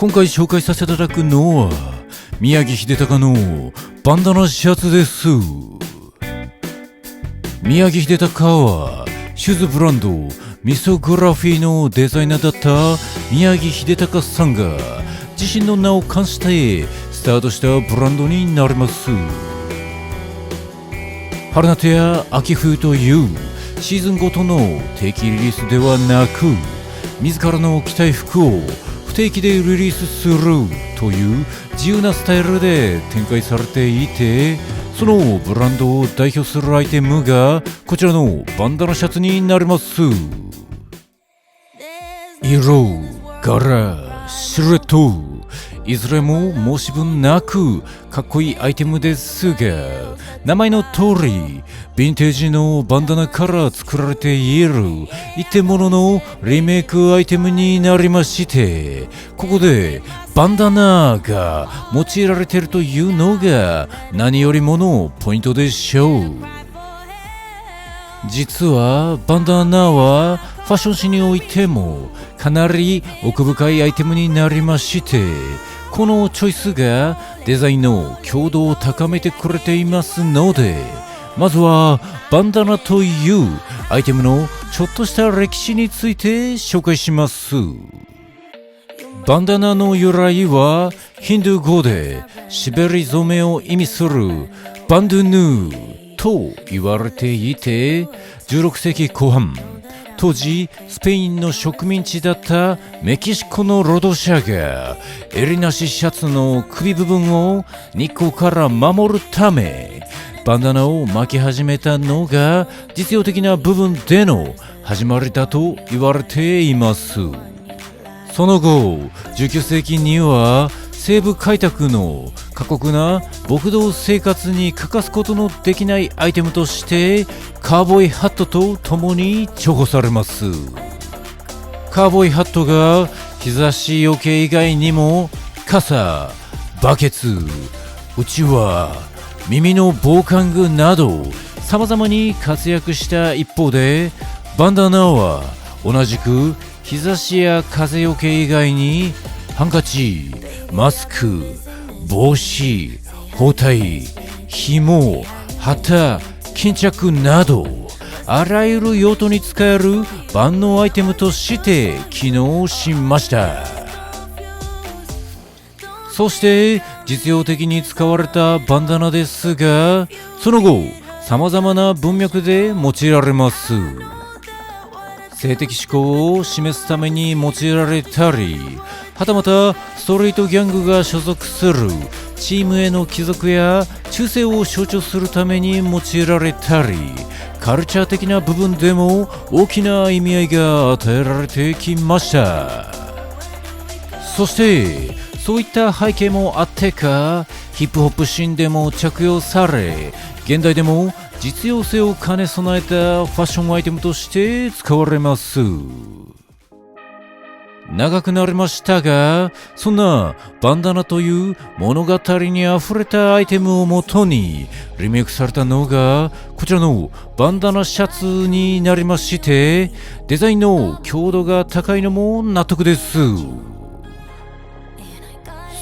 今回紹介させていただくのは宮城秀隆のバンダナシャツです。宮城秀隆はシューズブランドミソグラフィーのデザイナーだった宮城秀隆さんが自身の名を冠してスタートしたブランドになります。春夏や秋冬というシーズンごとの定期リリースではなく、自らの着たい服を不定期でリリースするという自由なスタイルで展開されていて、そのブランドを代表するアイテムがこちらのバンダナシャツになります。色、柄、シルエット、いずれも申し分なくかっこいいアイテムですが、名前の通りヴィンテージのバンダナから作られている一点物のリメイクアイテムになりまして、ここでバンダナが用いられているというのが何よりものポイントでしょう。実はバンダナはファッション誌においてもかなり奥深いアイテムになりまして、このチョイスがデザインの強度を高めてくれていますので、まずはバンダナというアイテムのちょっとした歴史について紹介します。バンダナの由来はヒンドゥー語で縛り染めを意味するバンドゥヌーと言われていて、16世紀後半、当時スペインの植民地だったメキシコの労働者が襟なしシャツの首部分を日光から守るためバンダナを巻き始めたのが実用的な部分での始まりだと言われています。その後19世紀には西部開拓の過酷な牧道生活に欠かすことのできないアイテムとしてカーボーイハットと共に重宝されます。カーボーイハットが日差しよけ以外にも傘、バケツ、うちわ、耳の防寒具など様々に活躍した一方で、バンダナは同じく日差しや風よけ以外にハンカチ、マスク、帽子、包帯、紐、旗、巾着などあらゆる用途に使える万能アイテムとして機能しました。そして実用的に使われたバンダナですが、その後様々な文脈で用いられます。性的指向を示すために用いられたり、はたまたストリートギャングが所属するチームへの帰属や忠誠を象徴するために用いられたり、カルチャー的な部分でも大きな意味合いが与えられてきました。そしてそういった背景もあってか、ヒップホップシーンでも着用され、現代でも実用性を兼ね備えたファッションアイテムとして使われます。長くなりましたが、そんなバンダナという物語にあふれたアイテムをもとにリメイクされたのがこちらのバンダナシャツになりまして、デザインの強度が高いのも納得です。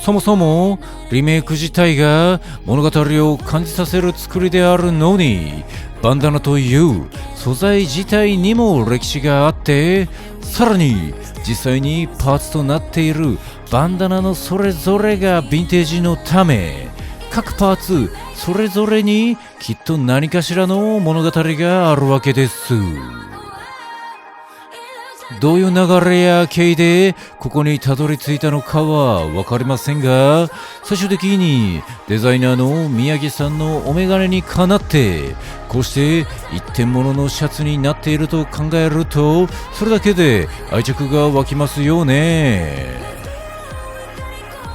そもそもリメイク自体が物語を感じさせる作りであるのに、バンダナという素材自体にも歴史があって、さらに実際にパーツとなっているバンダナのそれぞれがヴィンテージのため、各パーツそれぞれにきっと何かしらの物語があるわけです。どういう流れや経緯でここにたどり着いたのかは分かりませんが、最終的にデザイナーの宮城さんのお眼鏡にかなってこうして一点物のシャツになっていると考えると、それだけで愛着が湧きますよね。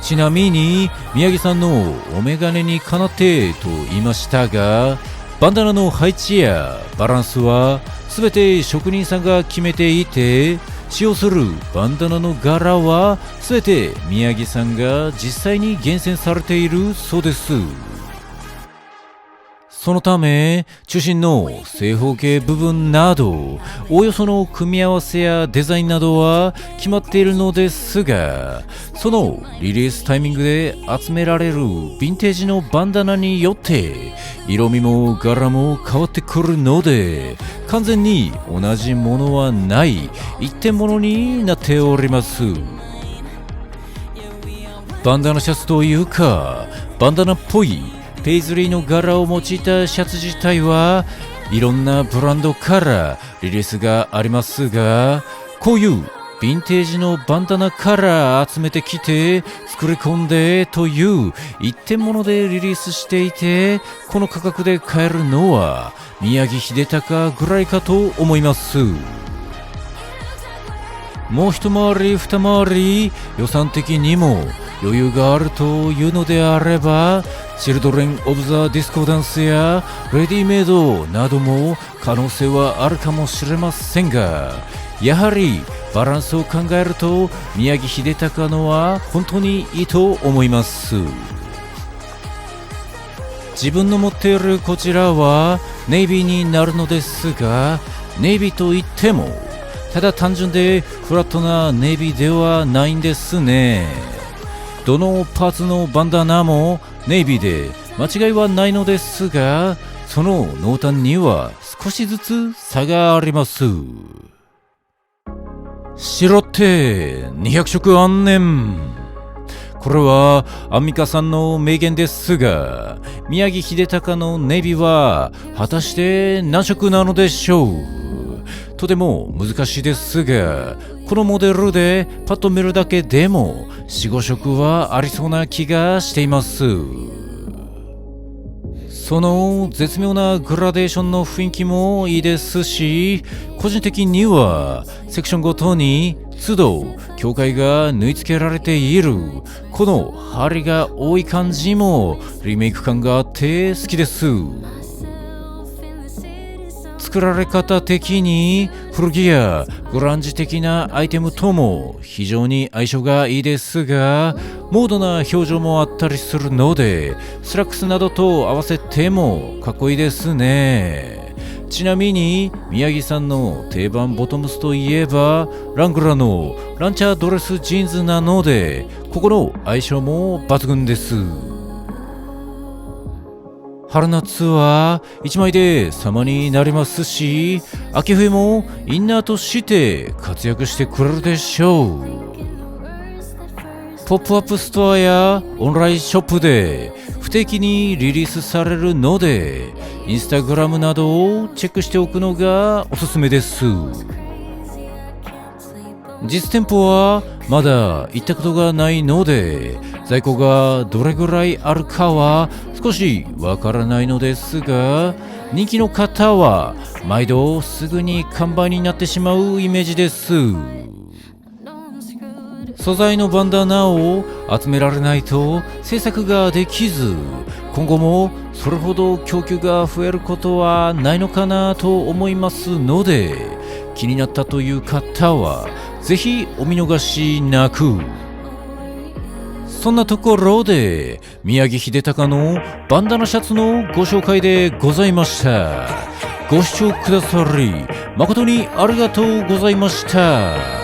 ちなみに宮城さんのお眼鏡にかなってと言いましたが、バンダナの配置やバランスは全て職人さんが決めていて、使用するバンダナの柄は全て宮城さんが実際に厳選されているそうです。そのため中心の正方形部分などおおよその組み合わせやデザインなどは決まっているのですが、そのリリースタイミングで集められるヴィンテージのバンダナによって色味も柄も変わってくるので、完全に同じものはない一点物になっております。バンダナシャツというかバンダナっぽいペイズリーの柄を用いたシャツ自体はいろんなブランドからリリースがありますが、こういうヴィンテージのバンダナから集めてきて作り込んでという一点物でリリースしていて、この価格で買えるのは宮城秀隆ぐらいかと思います。もう一回り二回り予算的にも余裕があるというのであれば、チルドレン・オブ・ザ・ディスコダンスやレディメイドなども可能性はあるかもしれませんが、やはりバランスを考えると宮城秀隆のは本当にいいと思います。自分の持っているこちらはネイビーになるのですが、ネイビーといってもただ単純でフラットなネイビーではないんですね。どのパーツのバンダナもネイビーで間違いはないのですが、その濃淡には少しずつ差があります。白って200色あんねん。これはアンミカさんの名言ですが、宮城秀隆のネイビーは果たして何色なのでしょう。とても難しいですが、このモデルでパッと見るだけでも 4,5 色はありそうな気がしています。その絶妙なグラデーションの雰囲気もいいですし、個人的にはセクションごとに都度境界が縫い付けられているこの針が多い感じもリメイク感があって好きです。作られ方的に古着やグランジ的なアイテムとも非常に相性がいいですが、モードな表情もあったりするのでスラックスなどと合わせてもかっこいいですね。ちなみに宮城さんの定番ボトムスといえばラングラーのランチャードレスジーンズなので、ここの相性も抜群です。春夏は1枚で様になりますし、秋冬もインナーとして活躍してくれるでしょう。ポップアップストアやオンラインショップで不定期にリリースされるので、インスタグラムなどをチェックしておくのがおすすめです。実店舗はまだ行ったことがないので、在庫がどれぐらいあるかは少しわからないのですが、人気の方は毎度すぐに完売になってしまうイメージです。素材のバンダナを集められないと制作ができず、今後もそれほど供給が増えることはないのかなと思いますので、気になったという方はぜひお見逃しなく。そんなところで宮城秀隆のバンダナシャツのご紹介でございました。ご視聴くださり誠にありがとうございました。